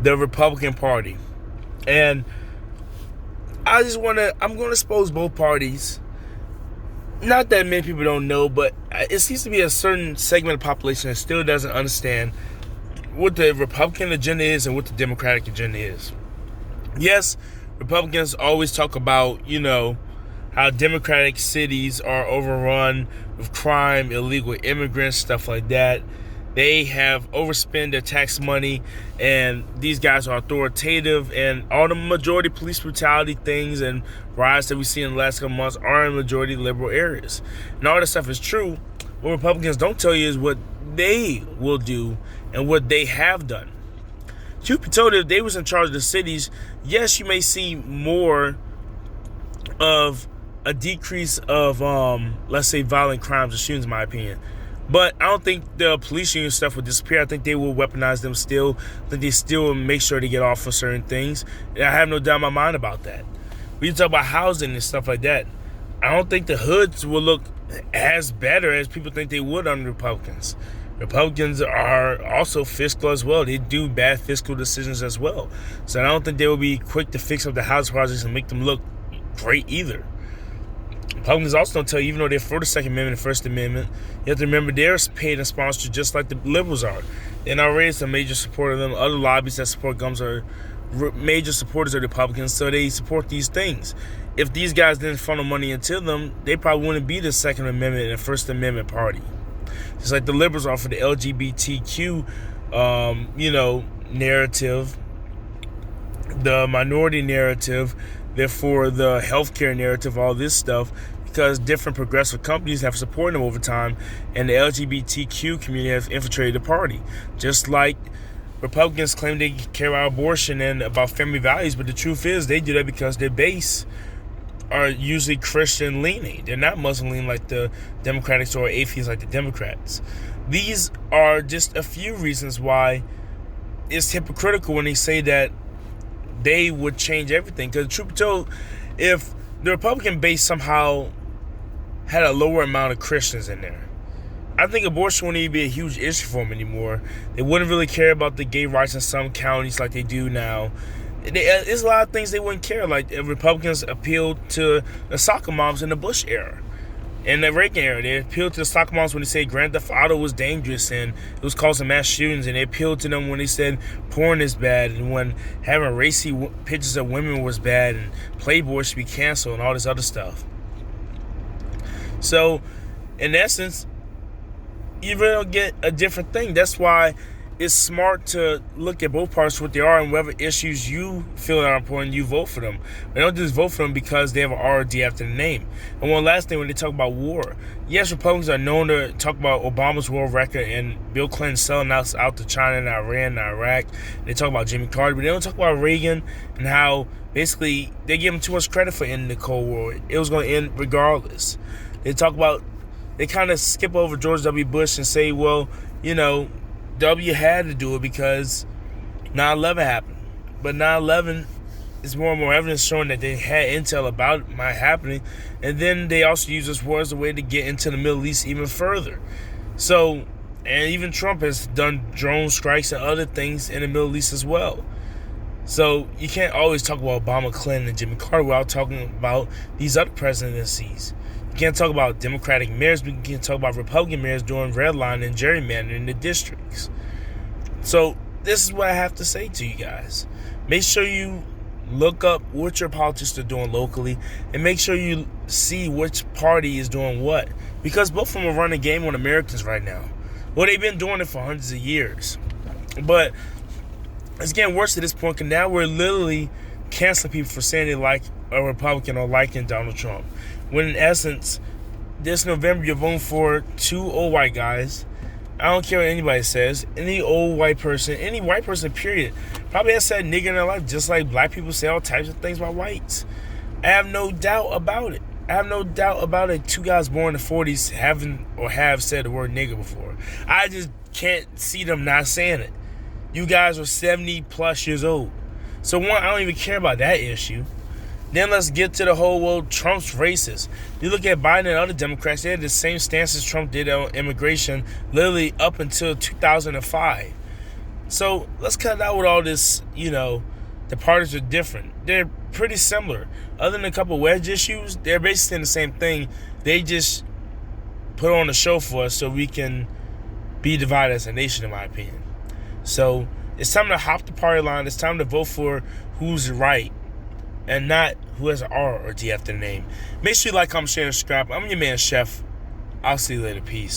the Republican Party. And I'm going to expose both parties. Not that many people don't know, but it seems to be a certain segment of the population that still doesn't understand what the Republican agenda is and what the Democratic agenda is. Yes, Republicans always talk about, how Democratic cities are overrun with crime, illegal immigrants, stuff like that. They have overspent their tax money, and these guys are authoritative, and all the majority police brutality things and riots that we see in the last couple months are in majority liberal areas. And all that stuff is true. What Republicans don't tell you is what they will do and what they have done. Truth be told, if they was in charge of the cities, yes, you may see more of a decrease of, let's say, violent crimes or shootings, in my opinion. But I don't think the police union stuff will disappear. I think they will weaponize them still. I think they still will make sure to get off for certain things. And I have no doubt in my mind about that. We talk about housing and stuff like that. I don't think the hoods will look as better as people think they would under Republicans. Republicans are also fiscal as well. They do bad fiscal decisions as well. So I don't think they will be quick to fix up the house projects and make them look great either. Republicans also don't tell you, even though they're for the Second Amendment and First Amendment, you have to remember they're paid and sponsored just like the liberals are. The NRA is a major supporter of them. Other lobbies that support guns are major supporters of Republicans, so they support these things. If these guys didn't funnel money into them, they probably wouldn't be the Second Amendment and First Amendment party. Just like the liberals are for the LGBTQ, narrative, the minority narrative, therefore the healthcare narrative, all this stuff, because different progressive companies have supported them over time, and the LGBTQ community has infiltrated the party. Just like Republicans claim they care about abortion and about family values, but the truth is they do that because their base are usually Christian leaning. They're not Muslim leaning like the Democrats or atheists like the Democrats. These are just a few reasons why it's hypocritical when they say that they would change everything. Because truth be told, if the Republican base somehow had a lower amount of Christians in there, I think abortion wouldn't even be a huge issue for them anymore. They wouldn't really care about the gay rights in some counties like they do now. There's a lot of things they wouldn't care. Like Republicans appealed to the soccer moms in the Bush era. In the Reagan era, they appealed to the soccer moms when they said Grand Theft Auto was dangerous and it was causing mass shootings, and they appealed to them when they said porn is bad and when having racy pictures of women was bad and Playboy should be canceled and all this other stuff. So, in essence, you really don't get a different thing. That's why it's smart to look at both parties for what they are, and whatever issues you feel are important, you vote for them. But don't just vote for them because they have an R or D after the name. And one last thing, when they talk about war, yes, Republicans are known to talk about Obama's war record and Bill Clinton selling out to China and Iran and Iraq. They talk about Jimmy Carter, but they don't talk about Reagan and how basically they give him too much credit for ending the Cold War. It was going to end regardless. They kind of skip over George W. Bush and say, well, W had to do it because 9/11 happened. But 9/11 is more and more evidence showing that they had intel about it might happening. And then they also use this war as a way to get into the Middle East even further. So, and even Trump has done drone strikes and other things in the Middle East as well. So you can't always talk about Obama, Clinton, and Jimmy Carter without talking about these other presidencies. You can't talk about Democratic mayors, but you can talk about Republican mayors doing redlining and gerrymandering in the districts. So this is what I have to say to you guys. Make sure you look up what your politicians are doing locally, and make sure you see which party is doing what. Because both of them are running a game on Americans right now. Well, they've been doing it for hundreds of years. But it's getting worse at this point, because now we're literally canceling people for saying they like a Republican or liking Donald Trump. When in essence, this November you're voting for two old white guys. I don't care what anybody says. Any old white person, any white person, period, probably has said nigger in their life, just like black people say all types of things about whites. I have no doubt about it. I have no doubt about it. Two guys born in the 40s have said the word nigger before. I just can't see them not saying it. You guys are 70 plus years old. So one, I don't even care about that issue. Then let's get to the whole, well, Trump's racist. You look at Biden and other Democrats, they had the same stance as Trump did on immigration literally up until 2005. So let's cut out with all this, the parties are different. They're pretty similar. Other than a couple wedge issues, they're basically saying the same thing. They just put on a show for us so we can be divided as a nation, in my opinion. So it's time to hop the party line. It's time to vote for who's right and not who has an R or D after the name. Make sure you like, comment, share, and subscribe. I'm your man, Chef. I'll see you later. Peace.